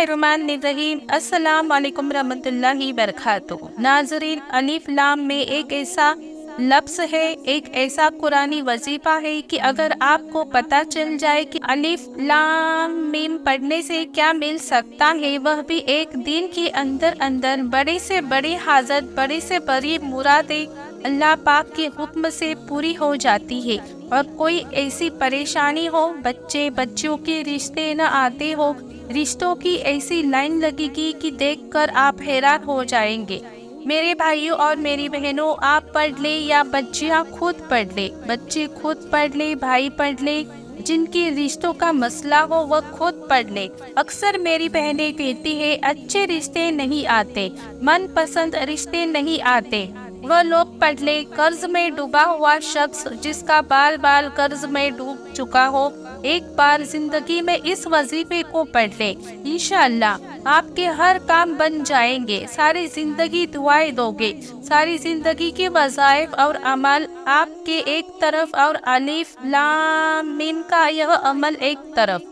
बिस्मिल्लाहिर्रहमानिर्रहीम। अस्सलाम वालेकुम रहमतुल्लाहि बरकातुहू। नाज़रीन, अलिफ लाम में एक ऐसा लफ्ज़ है, एक ऐसा कुरानी वजीफ़ा है कि अगर आपको पता चल जाए कि अलिफ लाम मीम पढ़ने से क्या मिल सकता है, वह भी एक दिन के अंदर अंदर बड़े से बड़ी हाजत, बड़ी से बड़ी मुरादें अल्लाह पाक के हुक्म से पूरी हो जाती है। और कोई ऐसी परेशानी हो, बच्चे बच्चियों के रिश्ते न आते हो, रिश्तों की ऐसी लाइन लगेगी कि देखकर आप हैरान हो जाएंगे। मेरे भाइयों और मेरी बहनों, आप पढ़ ले या बच्चियां खुद पढ़ ले, बच्चे खुद पढ़ ले, भाई पढ़ ले, जिनके रिश्तों का मसला हो वह खुद पढ़ ले। अक्सर मेरी बहनें कहती है अच्छे रिश्ते नहीं आते, मन पसंद रिश्ते नहीं आते, वह लोग पढ़ ले। कर्ज में डूबा हुआ शख्स जिसका बाल बाल कर्ज में डूब चुका हो, एक बार जिंदगी में इस वजीफे को पढ़ ले, इंशाअल्लाह आपके हर काम बन जाएंगे। सारी जिंदगी दुआएं दोगे, सारी जिंदगी के वज़ाइफ और अमल आपके एक तरफ और अलिफ लाम मीम का यह अमल एक तरफ,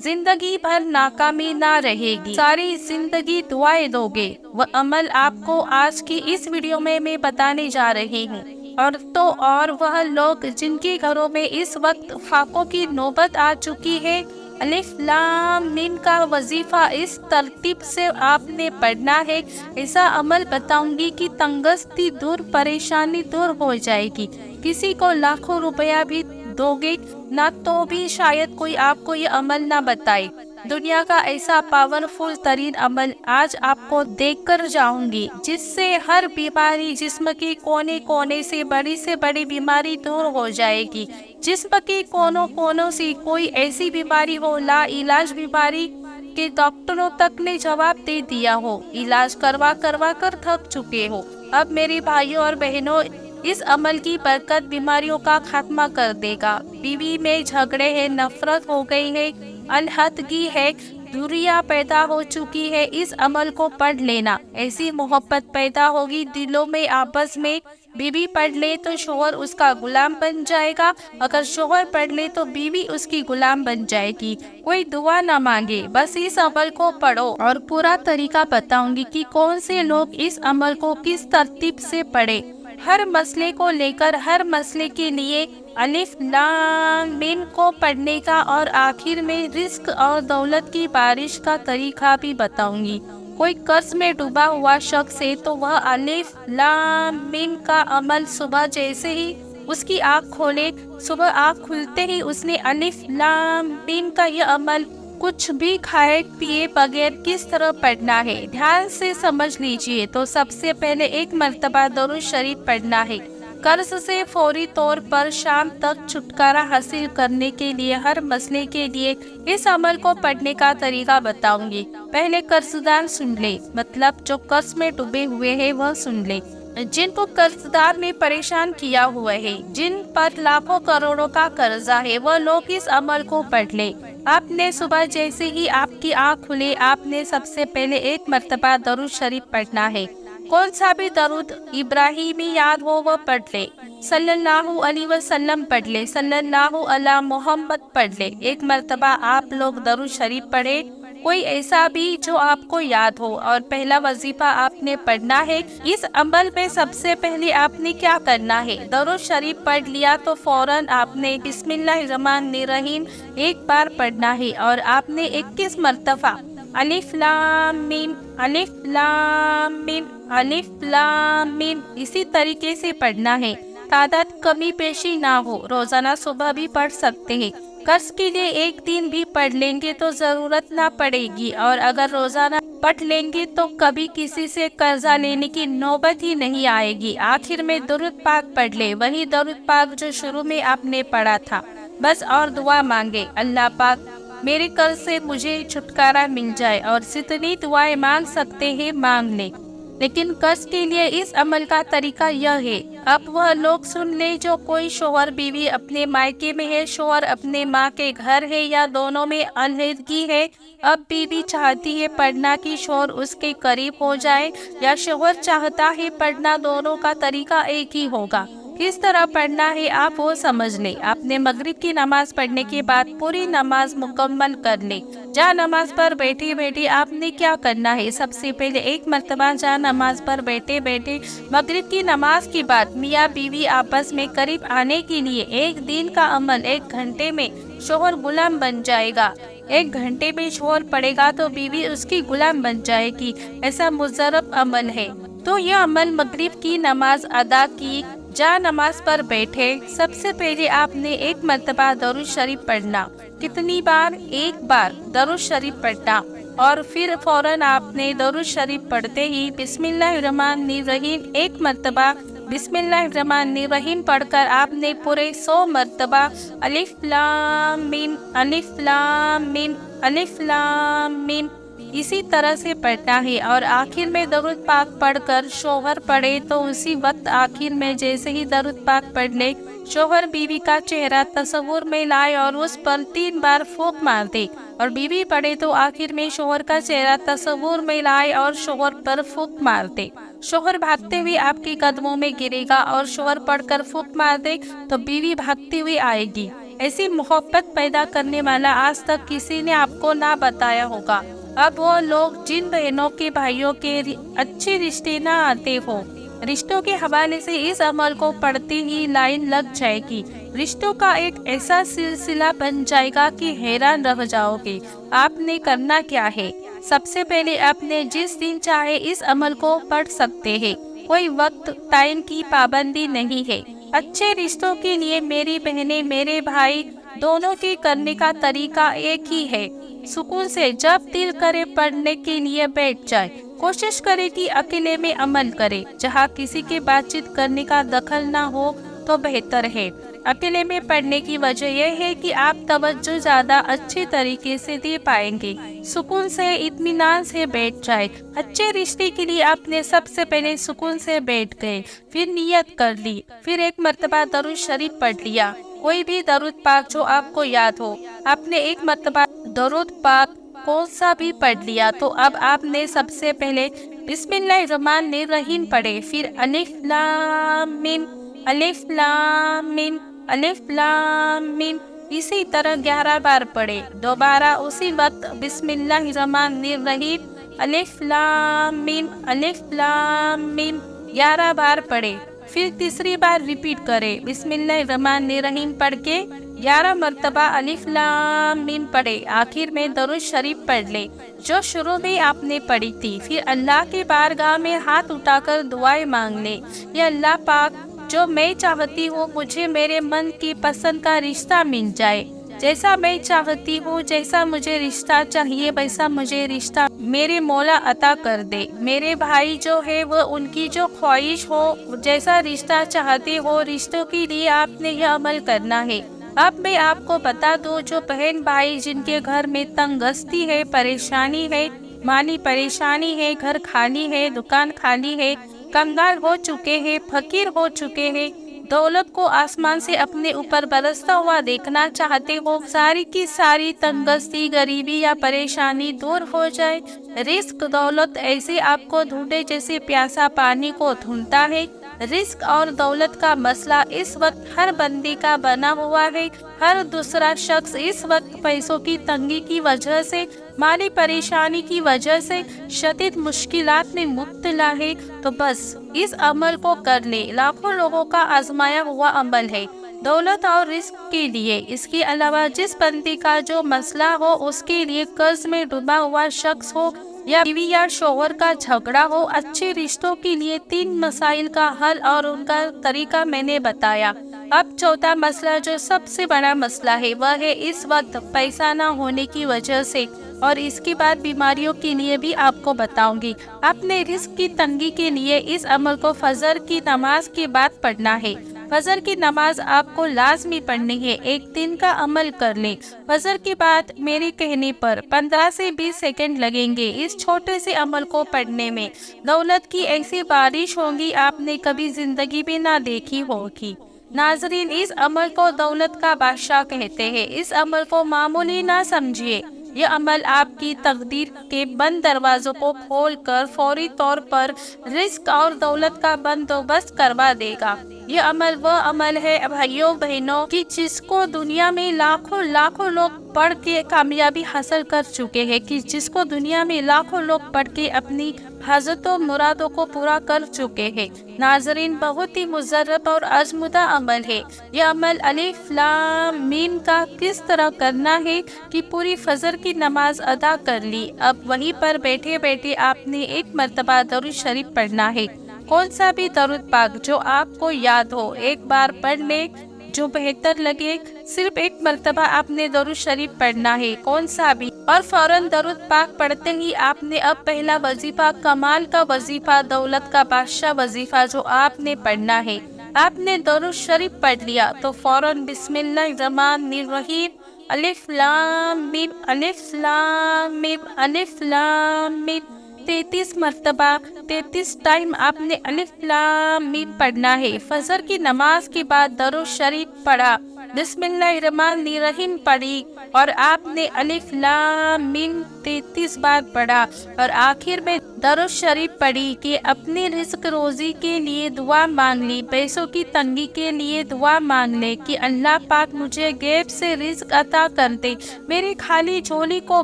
जिंदगी भर नाकामी ना रहेगी। सारी जिंदगी दुआएं दोगे, वह अमल आपको आज की इस वीडियो में मैं बताने जा रही हूँ। और वह लोग जिनके घरों में इस वक्त फाकों की नौबत आ चुकी है, अलिफ लाम मीम का वजीफा इस तरतीब से आपने पढ़ना है। ऐसा अमल बताऊंगी कि तंगस्ती दूर, परेशानी दूर हो जाएगी। किसी को लाखों रुपया भी दोगे ना तो भी शायद कोई आपको ये अमल ना बताए। दुनिया का ऐसा पावरफुल तरीन अमल आज आपको देकर जाऊंगी, जिससे हर बीमारी, जिस्म के कोने कोने से बड़ी बीमारी दूर हो जाएगी। जिस्म के कोनों कोनों से कोई ऐसी बीमारी हो, ला इलाज बीमारी के डॉक्टरों तक ने जवाब दे दिया हो, इलाज करवा कर थक चुके हो, अब मेरे भाइयों और बहनों, इस अमल की बरकत बीमारियों का खात्मा कर देगा। बीवी में झगड़े हैं, नफरत हो गई है, अनहदगी है, दूरियां पैदा हो चुकी है, इस अमल को पढ़ लेना, ऐसी मोहब्बत पैदा होगी दिलों में आपस में। बीवी पढ़ ले तो शोहर उसका गुलाम बन जाएगा, अगर शोहर पढ़ ले तो बीवी उसकी गुलाम बन जाएगी। कोई दुआ ना मांगे, बस इस अमल को पढ़ो। और पूरा तरीका बताऊंगी कि कौन से लोग इस अमल को किस तरतीब से पढ़े। हर मसले को लेकर, हर मसले के लिए अलिफ लाम मीम को पढ़ने का और आखिर में रिस्क और दौलत की बारिश का तरीका भी बताऊंगी। कोई कर्ज में डूबा हुआ शख्स है तो वह अलिफ लाम मीम का अमल सुबह जैसे ही उसकी आँख खोले, सुबह आँख खुलते ही उसने अलिफ लाम मीम का यह अमल कुछ भी खाए पिए बगैर किस तरह पढ़ना है, ध्यान से समझ लीजिए। तो सबसे पहले एक मर्तबा दरूद शरीफ पढ़ना है। कर्ज से फौरी तौर पर शाम तक छुटकारा हासिल करने के लिए, हर मसले के लिए इस अमल को पढ़ने का तरीका बताऊंगी। पहले कर्जदार सुन ले, मतलब जो कर्ज में डूबे हुए हैं वह सुन ले। जिनको कर्जदार ने परेशान किया हुआ है, जिन पर लाखों करोड़ों का कर्जा है, वह लोग इस अमल को पढ़ ले। आपने सुबह जैसे ही आपकी आँख खुले, आपने सबसे पहले एक मर्तबा दरूद शरीफ पढ़ना है। कौन सा भी दरूद इब्राहिमी याद हो वह पढ़ ले, सल्लल्लाहु अलैहि वसल्लम पढ़ ले, सल्लल्लाहु अला मोहम्मद पढ़ ले। एक मर्तबा आप लोग दरूद शरीफ पढ़े, कोई ऐसा भी जो आपको याद हो। और पहला वजीफा आपने पढ़ना है। इस अमल में सबसे पहले आपने क्या करना है, दरूद शरीफ पढ़ लिया तो फौरन आपने बिस्मिल्लाहिर्रहमानिर्रहीम एक बार पढ़ना है और आपने 21 मरतबा अलिफ लाम मीम, अलिफ लाम मीम, अलिफ लाम मीम इसी तरीके से पढ़ना है। तादाद कमी पेशी ना हो, रोजाना सुबह भी पढ़ सकते हैं। कर्ज के लिए एक दिन भी पढ़ लेंगे तो जरूरत ना पड़ेगी, और अगर रोजाना पढ़ लेंगे तो कभी किसी से कर्जा लेने की नौबत ही नहीं आएगी। आखिर में दुरूद पाक पढ़ ले, वही दुरूद पाक जो शुरू में आपने पढ़ा था, बस। और दुआ मांगे, अल्लाह पाक मेरे कर्ज से मुझे छुटकारा मिल जाए, और जितनी दुआएं मांग सकते हैं मांग ले। लेकिन कर्ज के लिए इस अमल का तरीका यह है। अब वह लोग सुन ले जो कोई शोहर बीवी अपने मायके में है, शोहर अपने माँ के घर है, या दोनों में अलहदगी है। अब बीवी चाहती है पढ़ना कि शोहर उसके करीब हो जाए, या शोहर चाहता है पढ़ना, दोनों का तरीका एक ही होगा। किस तरह पढ़ना है आप वो समझ लें। आपने मगरिब की नमाज पढ़ने के बाद पूरी नमाज मुकम्मल कर लें। जा नमाज पर बैठे बैठे आपने क्या करना है, सबसे पहले एक मर्तबा जा नमाज पर बैठे बैठे मगरिब की नमाज के बाद मियाँ बीवी आपस में करीब आने के लिए एक दिन का अमल 1 घंटे में शोहर गुलाम बन जाएगा। 1 घंटे में शोहर पड़ेगा तो बीवी उसकी गुलाम बन जाएगी। ऐसा मुजरब अमल है। तो यह अमल मगरिब की नमाज अदा की, जा नमाज पर बैठे, सबसे पहले आपने एक मर्तबा दरूद शरीफ पढ़ना। कितनी बार? 1 बार दरूद शरीफ पढ़ना। और फिर फौरन आपने दरूद शरीफ पढ़ते ही बिस्मिल्लाहिर्रहमानिर्रहीम 1 मर्तबा बिस्मिल्लाहिर्रहमानिर्रहीम पढ़कर आपने पूरे 100 मर्तबा अलिफ लाम मीम अलिफ लाम मीम अलिफ लाम मीम इसी तरह से पढ़ना है। और आखिर में दरूद पाक पढ़कर शोहर पढ़े तो उसी वक्त आखिर में जैसे ही दरूद पाक पढ़ ले, शोहर बीवी का चेहरा तस्वुर में लाए और उस पर 3 बार फूंक मार दे। और बीवी पढ़े तो आखिर में शोहर का चेहरा तस्वुर में लाए और शोहर पर फूंक मार दे। शोहर भागते हुए आपके कदमों में गिरेगा और शोहर पढ़कर फूंक मार दे तो बीवी भागती हुई आएगी। ऐसी मोहब्बत पैदा करने वाला आज तक किसी ने आपको ना बताया होगा। अब वो लोग जिन बहनों के भाइयों के अच्छे रिश्ते ना आते हो, रिश्तों के हवाले से इस अमल को पढ़ते ही लाइन लग जाएगी। रिश्तों का एक ऐसा सिलसिला बन जाएगा कि हैरान रह जाओगे। आपने करना क्या है? सबसे पहले आपने जिस दिन चाहे इस अमल को पढ़ सकते हैं। कोई वक्त टाइम की पाबंदी नहीं है। अच्छे रिश्तों के लिए मेरी बहनें मेरे भाई दोनों के करने का तरीका एक ही है। सुकून से जब दिल करे पढ़ने के लिए बैठ जाए। कोशिश करे कि अकेले में अमल करे। जहाँ किसी के बातचीत करने का दखल ना हो तो बेहतर है। अकेले में पढ़ने की वजह यह है कि आप तवज्जो ज्यादा अच्छे तरीके से दे पाएंगे। सुकून से इत्मीनान से बैठ जाए। अच्छे रिश्ते के लिए आपने सबसे पहले सुकून से बैठ गए, फिर नियत कर ली, फिर 1 मर्तबा दरूद शरीफ पढ़ लिया। कोई भी दरूद पाक जो आपको याद हो, आपने 1 मर्तबा दरूद पाक कौन सा भी पढ़ लिया तो अब आपने सबसे पहले बिस्मिल्लाहिर्रहमानिर्रहीम पढ़े, फिर अलिफ लाम मीम अलिफ लाम मीम अलिफ लाम मीम इसी तरह 11 बार पढ़े। दोबारा उसी वक्त बिस्मिल्लाहिर्रहमानिर्रहीम अलिफ लाम मीम अलिफ लाम मीम 11 बार पढ़े। फिर तीसरी बार रिपीट करें, बिस्मिल्लाहिर्रहमानिर्रहीम पढ़ के 11 मर्तबा अलिफ लाम मीम पढ़े। आखिर में दरूद शरीफ पढ़ ले जो शुरू में आपने पढ़ी थी। फिर अल्लाह के बारगाह में हाथ उठाकर दुआएं मांग ले। या अल्लाह पाक, जो मैं चाहती हूँ मुझे मेरे मन की पसंद का रिश्ता मिल जाए। जैसा मैं चाहती हूँ, जैसा मुझे रिश्ता चाहिए वैसा मुझे रिश्ता मेरे मौला अता कर दे। मेरे भाई जो है वो उनकी जो ख्वाहिश हो, जैसा रिश्ता चाहते हो, रिश्तों के लिए आपने यह अमल करना है। अब मैं आपको बता दूं, जो बहन भाई जिनके घर में तंगस्ती है, परेशानी है, माली परेशानी है, घर खाली है, दुकान खाली है, कंगाल हो चुके हैं, फकीर हो चुके हैं, दौलत को आसमान से अपने ऊपर बरसता हुआ देखना चाहते हो, सारी की सारी तंगस्ती, गरीबी या परेशानी दूर हो जाए। रिस्क दौलत ऐसे आपको ढूंढे जैसे प्यासा पानी को ढूंढता है। रिस्क और दौलत का मसला इस वक्त हर बंदे का बना हुआ है। हर दूसरा शख्स इस वक्त पैसों की तंगी की वजह से, माली परेशानी की वजह से शदीद मुश्किलात में मुब्तला है। तो बस इस अमल को कर ले। लाखों लोगों का आजमाया हुआ अमल है दौलत और रिस्क के लिए। इसके अलावा जिस बंदे का जो मसला हो, उसके लिए कर्ज में डूबा हुआ शख्स हो या बीवी या शोहर का झगड़ा हो, अच्छे रिश्तों के लिए 3 मसाइल का हल और उनका तरीका मैंने बताया। अब चौथा मसला जो सबसे बड़ा मसला है वह है इस वक्त पैसा ना होने की वजह से, और इसके बाद बीमारियों के लिए भी आपको बताऊंगी। अपने रिस्क की तंगी के लिए इस अमल को फजर की नमाज के बाद पढ़ना है। फजर की नमाज आपको लाजमी पढ़नी है। एक दिन का अमल कर लें। फजर के बाद मेरे कहने पर 15 से 20 सेकंड लगेंगे इस छोटे से अमल को पढ़ने में। दौलत की ऐसी बारिश होगी आपने कभी जिंदगी में ना देखी होगी। नाजरीन, इस अमल को दौलत का बादशाह कहते हैं। इस अमल को मामूली ना समझिए। यह अमल आपकी तकदीर के बंद दरवाजों को खोलकर फौरी तौर पर रिस्क और दौलत का बंदोबस्त करवा देगा। یہ عمل وہ عمل ہے بھائیوں بہنوں کہ جس کو دنیا میں لاکھوں لاکھوں لوگ پڑھ کے کامیابی حاصل کر چکے ہیں، کہ جس کو دنیا میں لاکھوں لوگ پڑھ کے اپنی حاجتوں مرادوں کو پورا کر چکے ہیں۔ ناظرین، بہت ہی مجرب اور آزمودہ عمل ہے یہ عمل الف لام میم کا۔ کس طرح کرنا ہے کہ پوری فجر کی نماز ادا کر لی، اب وہیں پر بیٹھے بیٹھے آپ نے ایک مرتبہ درود شریف پڑھنا ہے۔ کون سا بھی درود پاک جو آپ کو یاد ہو ایک بار پڑھ لے، جو بہتر لگے۔ صرف ایک مرتبہ آپ نے درود شریف پڑھنا ہے، کون سا بھی، اور فوراً درود پاک پڑھتے ہی آپ نے اب پہلا وظیفہ، کمال کا وظیفہ، دولت کا بادشاہ وظیفہ جو آپ نے پڑھنا ہے۔ آپ نے درود شریف پڑھ لیا تو فوراً بسم اللہ الرحمن الرحیم الف لام میم الف لام میم الف لام میم 33 مرتبہ 33 ٹائم آپ نے الف لام میم پڑھنا ہے۔ فجر کی نماز کے بعد درود شریف پڑھا، بسم اللہ الرحمن الرحیم پڑھی، اور آپ نے الف لام میم 33 بار پڑھا، اور آخر میں درود شریف پڑھی کہ اپنی رزق روزی کے لیے دعا مانگ لی، پیسوں کی تنگی کے لیے دعا مانگ لے کہ اللہ پاک مجھے غیب سے رزق عطا کر دے، میری خالی جھولی کو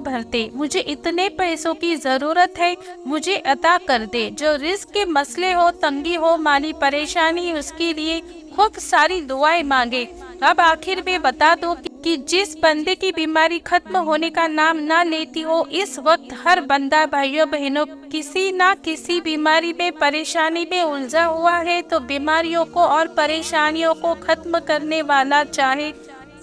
بھر دے، مجھے اتنے پیسوں کی ضرورت ہے، مجھے عطا کر دے۔ جو رزق کے مسئلے ہو، تنگی ہو، مالی پریشانی، اس کے لیے خوب ساری دعائیں مانگے۔ اب آخر میں بتا دو کہ جس بندے کی بیماری ختم ہونے کا نام نہ لیتی ہو، اس وقت ہر بندہ بھائیوں بہنوں کسی نہ کسی بیماری میں، پریشانی میں الجھا ہوا ہے، تو بیماریوں کو اور پریشانیوں کو ختم کرنے والا، چاہے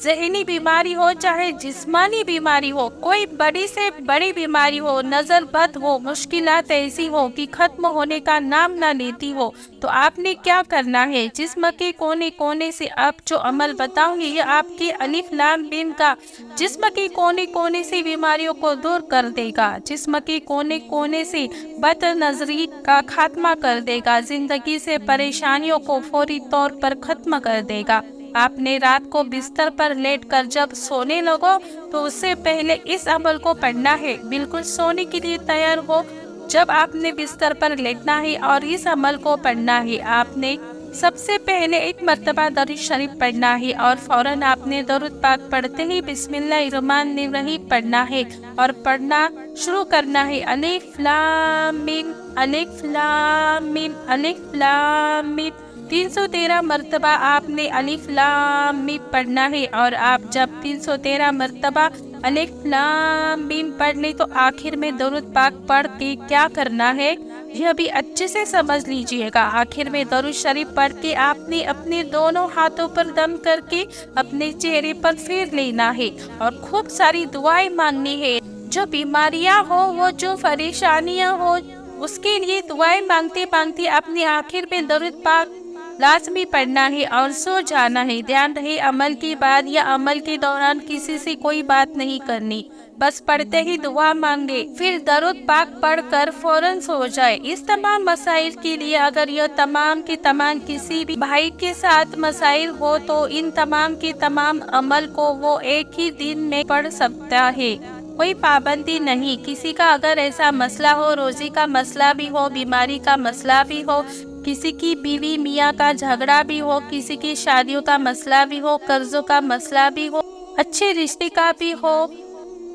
ذہنی بیماری ہو چاہے جسمانی بیماری ہو، کوئی بڑی سے بڑی بیماری ہو، نظر بد ہو، مشکلات ایسی ہو کہ ختم ہونے کا نام نہ لیتی ہو، تو آپ نے کیا کرنا ہے؟ جسم کے کونے کونے سے آپ جو عمل بتاؤں گی یہ آپ کے الف لام میم کا جسم کے کونے کونے سے بیماریوں کو دور کر دے گا، جسم کے کونے کونے سے بد نظری کا خاتمہ کر دے گا، زندگی سے پریشانیوں کو فوری طور پر ختم کر دے گا۔ آپ نے رات کو بستر پر لیٹ کر جب سونے لگو تو اس سے پہلے اس عمل کو پڑھنا ہے، بالکل سونے کے لیے تیار ہو جب آپ نے بستر پر لیٹنا ہے اور اس عمل کو پڑھنا ہے۔ آپ نے سب سے پہلے ایک مرتبہ درود شریف پڑھنا ہے، اور فوراً آپ نے درود پاک پڑھتے ہی بسم اللہ الرحمن الرحیم پڑھنا ہے، اور پڑھنا شروع کرنا ہے الف لام میم الف لام میم الف لام میم 313 مرتبہ آپ نے الف لام میم پڑھنا ہے، اور آپ جب 313 مرتبہ الف لام میم پڑھ لیں تو آخر میں درود پاک پڑھ کے کیا کرنا ہے یہ بھی اچھے سے سمجھ لیجئے گا۔ آخر میں درود شریف پڑھ کے آپ نے اپنے دونوں ہاتھوں پر دم کر کے اپنے چہرے پر پھیر لینا ہے، اور خوب ساری دعائیں مانگنی ہے۔ جو بیماریاں ہو، وہ جو پریشانیاں ہو، اس کے لیے دعائیں مانگتے مانگتے اپنی آخر میں درود پاک لازمی پڑھنا ہے اور سو جانا ہے۔ دھیان رہے، عمل کے بعد یا عمل کے دوران کسی سے کوئی بات نہیں کرنی، بس پڑھتے ہی دعا مانگے، پھر درود پاک پڑھ کر فوراً سو جائے۔ اس تمام مسائل کے لیے اگر یہ تمام کے تمام کسی بھی بھائی کے ساتھ مسائل ہو تو ان تمام کے تمام عمل کو وہ ایک ہی دن میں پڑھ سکتا ہے، کوئی پابندی نہیں۔ کسی کا اگر ایسا مسئلہ ہو، روزی کا مسئلہ بھی ہو، بیماری کا مسئلہ بھی ہو، کسی کی بیوی میاں کا جھگڑا بھی ہو، کسی کی شادیوں کا مسئلہ بھی ہو، قرضوں کا مسئلہ بھی ہو، اچھے رشتے کا بھی ہو،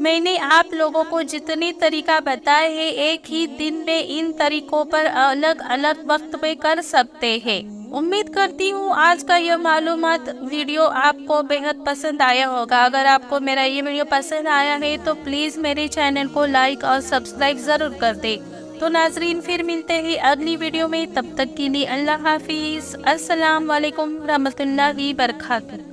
میں نے آپ لوگوں کو جتنے طریقہ بتائے ہیں ایک ہی دن میں ان طریقوں پر الگ الگ وقت میں کر سکتے ہیں۔ امید کرتی ہوں آج کا یہ معلومات ویڈیو آپ کو بہت پسند آیا ہوگا۔ اگر آپ کو میرا یہ ویڈیو پسند آیا ہے تو پلیز میرے چینل کو لائک اور سبسکرائب ضرور کر دیں۔ تو ناظرین، پھر ملتے ہیں اگلی ویڈیو میں، تب تک کے لیے اللہ حافظ۔ السلام علیکم ورحمۃ اللہ وبرکاتہ۔